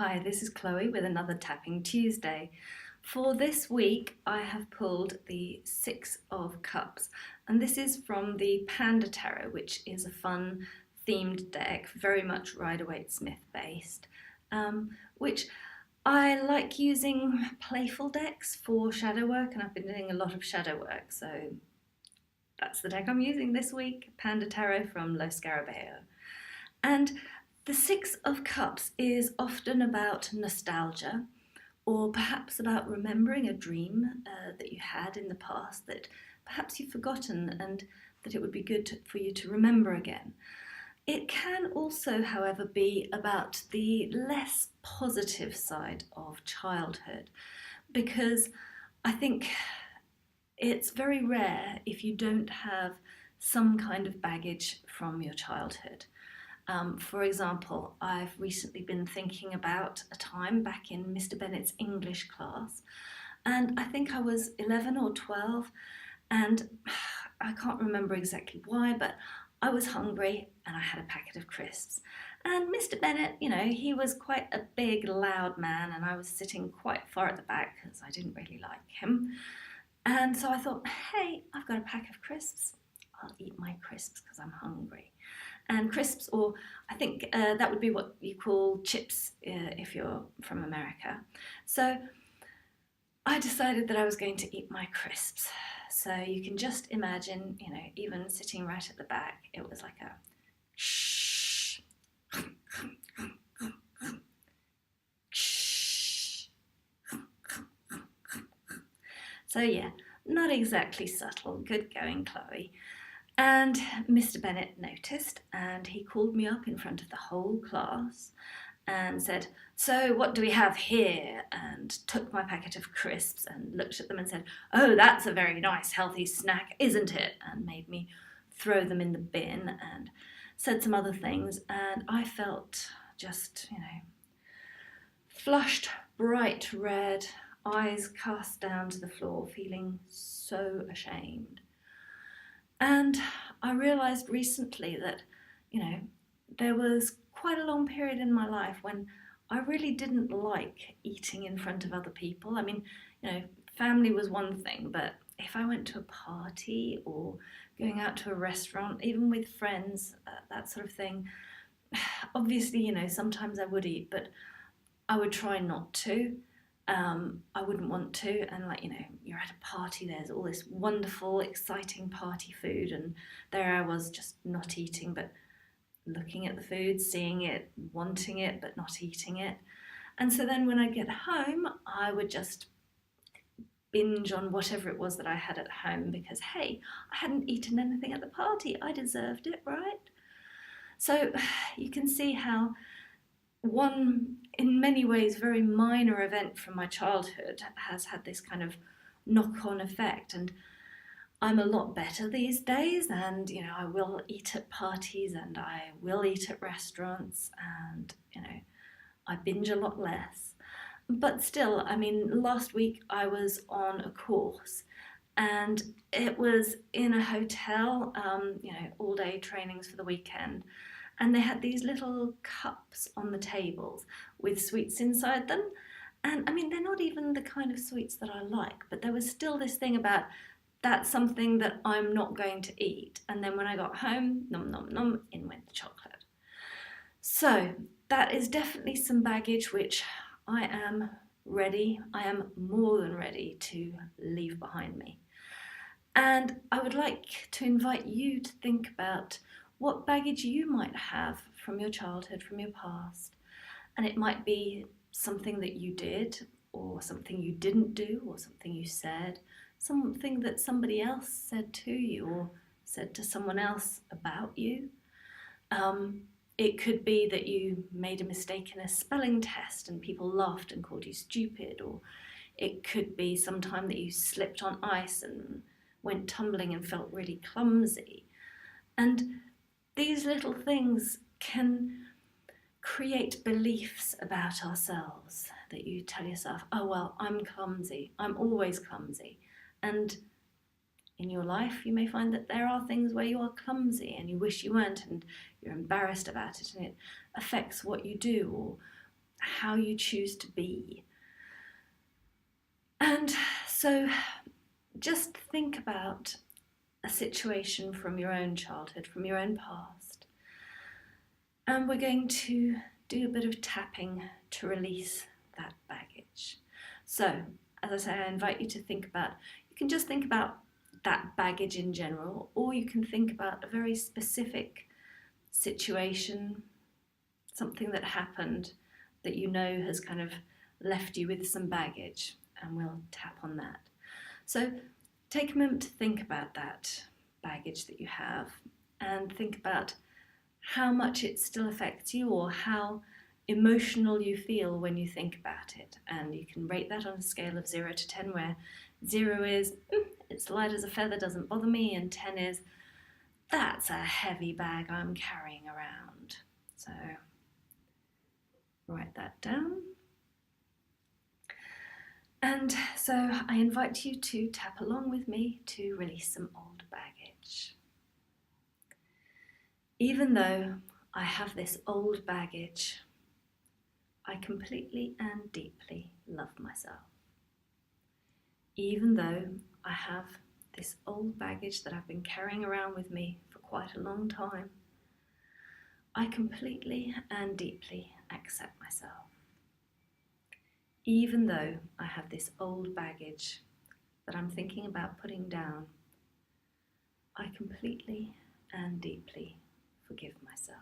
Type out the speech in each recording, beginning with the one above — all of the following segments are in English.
Hi, this is Chloe with another Tapping Tuesday. For this week, I have pulled the Six of Cups, and this is from the Panda Tarot, which is a fun themed deck, very much Rider-Waite-Smith based, which I like using playful decks for shadow work, and I've been doing a lot of shadow work, so that's the deck I'm using this week, Panda Tarot from Lo Scarabeo. And the Six of Cups is often about nostalgia, or perhaps about remembering a dream that you had in the past that perhaps you've forgotten and that it would be good for you to remember again. It can also, however, be about the less positive side of childhood, because I think it's very rare if you don't have some kind of baggage from your childhood. For example, I've recently been thinking about a time back in Mr. Bennett's English class, and I think I was 11 or 12, and I can't remember exactly why, but I was hungry and I had a packet of crisps. And Mr. Bennett, he was quite a big, loud man, and I was sitting quite far at the back because I didn't really like him. And so I thought, hey, I've got a pack of crisps. I'll eat my crisps because I'm hungry. And crisps, or I think that would be what you call chips if you're from America. So I decided that I was going to eat my crisps. So you can just imagine, even sitting right at the back, it was like a shh, shh. So yeah, not exactly subtle. Good going, Chloe. And Mr. Bennett noticed, and he called me up in front of the whole class and said, "So what do we have here?" and took my packet of crisps and looked at them and said, "Oh, that's a very nice healthy snack, isn't it?" and made me throw them in the bin and said some other things, and I felt just, flushed bright red, eyes cast down to the floor, feeling so ashamed. And I realised recently that, there was quite a long period in my life when I really didn't like eating in front of other people. I mean, family was one thing, but if I went to a party or going out to a restaurant, even with friends, that sort of thing, obviously, sometimes I would eat, but I would try not to. I wouldn't want to, and you're at a party, there's all this wonderful, exciting party food, and there I was just not eating, but looking at the food, seeing it, wanting it, but not eating it. And so then when I get home, I would just binge on whatever it was that I had at home because, hey, I hadn't eaten anything at the party. I deserved it, right? So you can see how one, in many ways, very minor event from my childhood has had this kind of knock-on effect. And I'm a lot better these days, and I will eat at parties and I will eat at restaurants, and I binge a lot less. But still, I mean, last week I was on a course, and it was in a hotel, all day trainings for the weekend. And they had these little cups on the tables with sweets inside them. And I mean, they're not even the kind of sweets that I like, but there was still this thing about that's something that I'm not going to eat. And then when I got home, nom nom nom, in went the chocolate. So that is definitely some baggage which I am more than ready to leave behind me. And I would like to invite you to think about what baggage you might have from your childhood, from your past. And it might be something that you did, or something you didn't do, or something you said, something that somebody else said to you, or said to someone else about you. It could be that you made a mistake in a spelling test and people laughed and called you stupid, or it could be sometime that you slipped on ice and went tumbling and felt really clumsy. And these little things can create beliefs about ourselves that you tell yourself, oh, well, I'm clumsy. I'm always clumsy. And in your life, you may find that there are things where you are clumsy and you wish you weren't, and you're embarrassed about it, and it affects what you do or how you choose to be. And so just think about a situation from your own childhood, from your own past. And we're going to do a bit of tapping to release that baggage. So, as I say, I invite you to think about, you can just think about that baggage in general, or you can think about a very specific situation, something that happened that you know has kind of left you with some baggage, and we'll tap on that. So take a moment to think about that baggage that you have and think about how much it still affects you or how emotional you feel when you think about it. And you can rate that on a scale of 0 to 10, where 0 is, it's light as a feather, doesn't bother me, and 10 is, that's a heavy bag I'm carrying around. So write that down. And so I invite you to tap along with me to release some old baggage. Even though I have this old baggage, I completely and deeply love myself. Even though I have this old baggage that I've been carrying around with me for quite a long time, I completely and deeply accept myself. Even though I have this old baggage that I'm thinking about putting down, I completely and deeply forgive myself.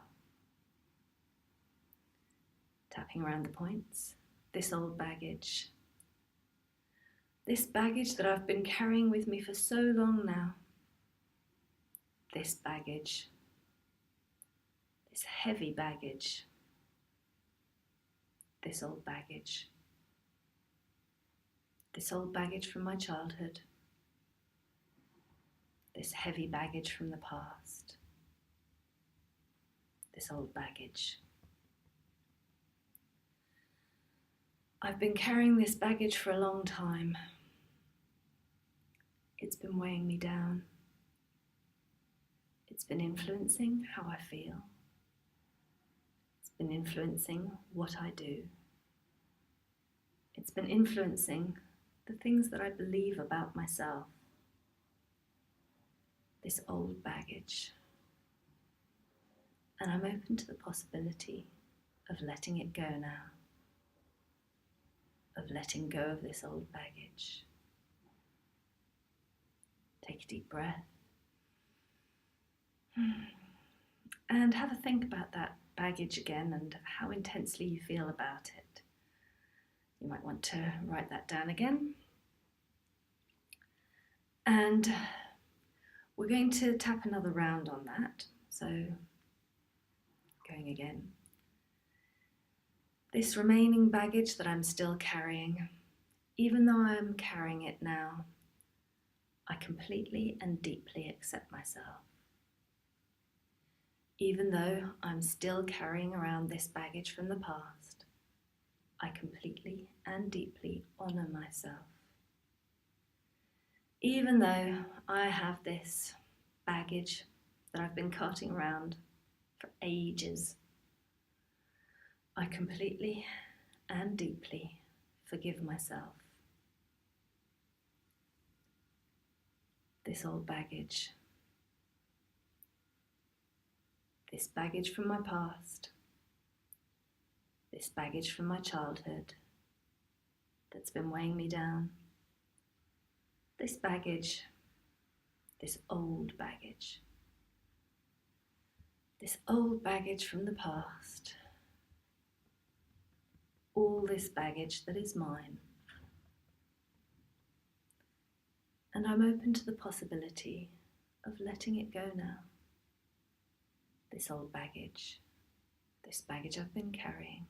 Tapping around the points, this old baggage, this baggage that I've been carrying with me for so long now, this baggage, this heavy baggage, this old baggage. This old baggage from my childhood, this heavy baggage from the past, this old baggage. I've been carrying this baggage for a long time. It's been weighing me down. It's been influencing how I feel. It's been influencing what I do. It's been influencing the things that I believe about myself. This old baggage. And I'm open to the possibility of letting it go now. Of letting go of this old baggage. Take a deep breath. And have a think about that baggage again and how intensely you feel about it. You might want to write that down again. And we're going to tap another round on that. So, going again. This remaining baggage that I'm still carrying, even though I'm carrying it now, I completely and deeply accept myself. Even though I'm still carrying around this baggage from the past, I completely and deeply honour myself. Even though I have this baggage that I've been carting around for ages, I completely and deeply forgive myself. This old baggage, this baggage from my past, this baggage from my childhood that's been weighing me down, this baggage, this old baggage from the past, all this baggage that is mine. And I'm open to the possibility of letting it go now. This old baggage, this baggage I've been carrying,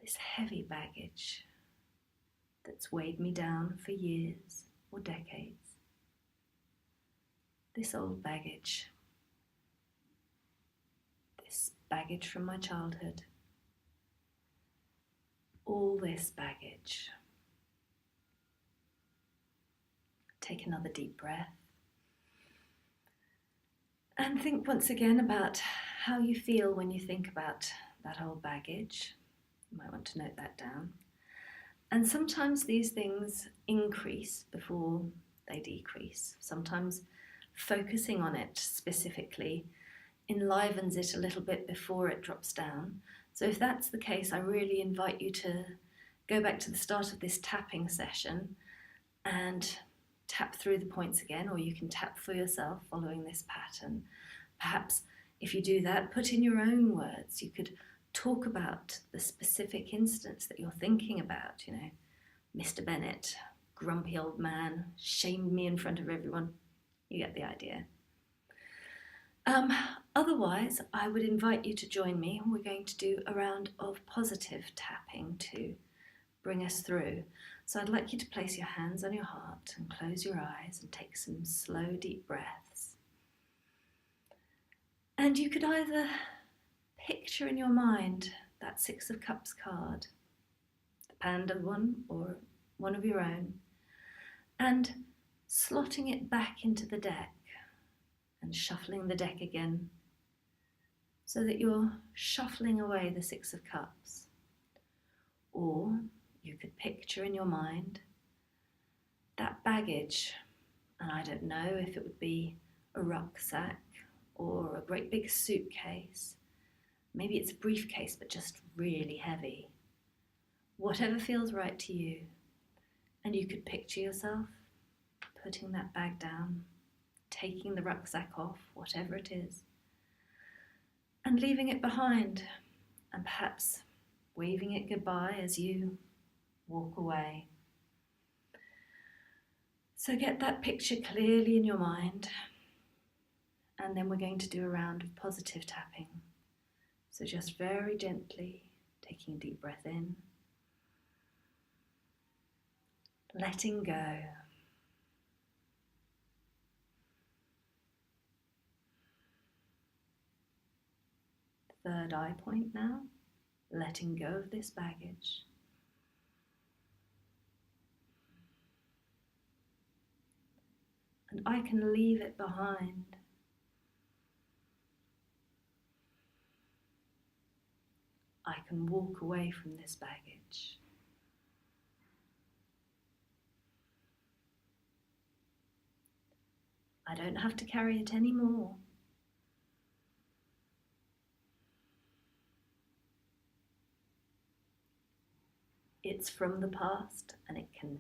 this heavy baggage that's weighed me down for years or decades. This old baggage, this baggage from my childhood, all this baggage. Take another deep breath and think once again about how you feel when you think about that old baggage. You might want to note that down. And sometimes these things increase before they decrease. Sometimes focusing on it specifically enlivens it a little bit before it drops down. So if that's the case, I really invite you to go back to the start of this tapping session and tap through the points again, or you can tap for yourself following this pattern. Perhaps if you do that, put in your own words. You could talk about the specific instance that you're thinking about, Mr. Bennett, grumpy old man, shamed me in front of everyone. You get the idea. Otherwise, I would invite you to join me. We're going to do a round of positive tapping to bring us through. So I'd like you to place your hands on your heart and close your eyes and take some slow, deep breaths. And you could either picture in your mind that Six of Cups card, the panda one or one of your own, and slotting it back into the deck and shuffling the deck again so that you're shuffling away the Six of Cups. Or you could picture in your mind that baggage, and I don't know if it would be a rucksack or a great big suitcase. Maybe it's a briefcase, but just really heavy. Whatever feels right to you. And you could picture yourself putting that bag down, taking the rucksack off, whatever it is, and leaving it behind, and perhaps waving it goodbye as you walk away. So get that picture clearly in your mind, and then we're going to do a round of positive tapping. So just very gently, taking a deep breath in, letting go. Third eye point now, letting go of this baggage. And I can leave it behind. I can walk away from this baggage. I don't have to carry it anymore. It's from the past and it can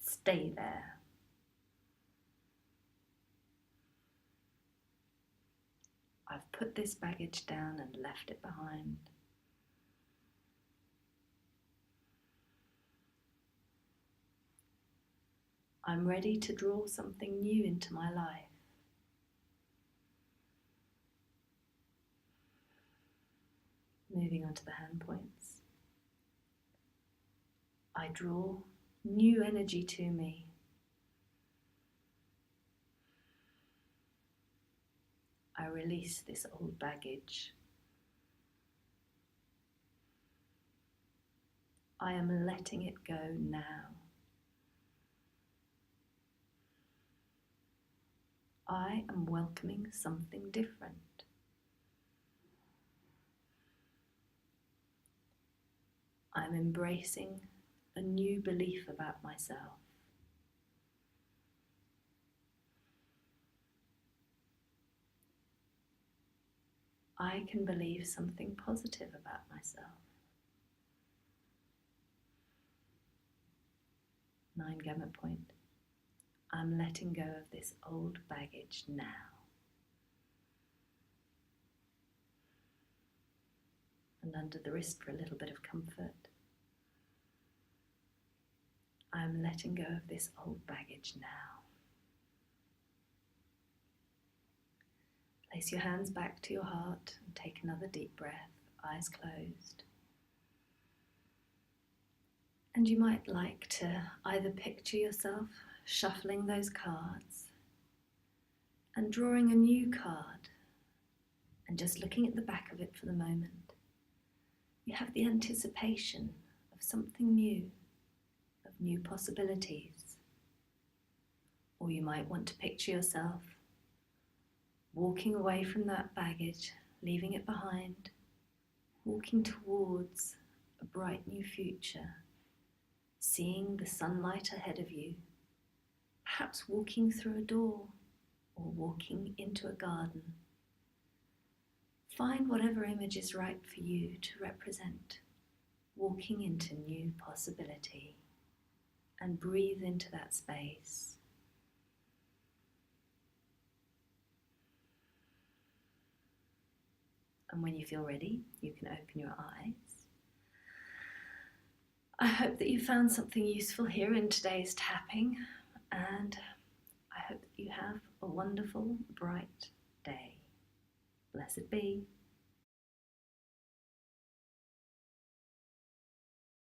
stay there. I've put this baggage down and left it behind. I'm ready to draw something new into my life. Moving on to the hand points. I draw new energy to me. I release this old baggage. I am letting it go now. I am welcoming something different. I'm embracing a new belief about myself. I can believe something positive about myself. 9 gamut point. I'm letting go of this old baggage now. And under the wrist for a little bit of comfort. I'm letting go of this old baggage now. Place your hands back to your heart and take another deep breath, eyes closed. And you might like to either picture yourself shuffling those cards and drawing a new card and just looking at the back of it for the moment. You have the anticipation of something new, of new possibilities. Or you might want to picture yourself walking away from that baggage, leaving it behind, walking towards a bright new future, seeing the sunlight ahead of you, perhaps walking through a door or walking into a garden. Find whatever image is right for you to represent walking into new possibility, and breathe into that space. And when you feel ready, you can open your eyes. I hope that you found something useful here in today's tapping, and I hope that you have a wonderful, bright day. Blessed be.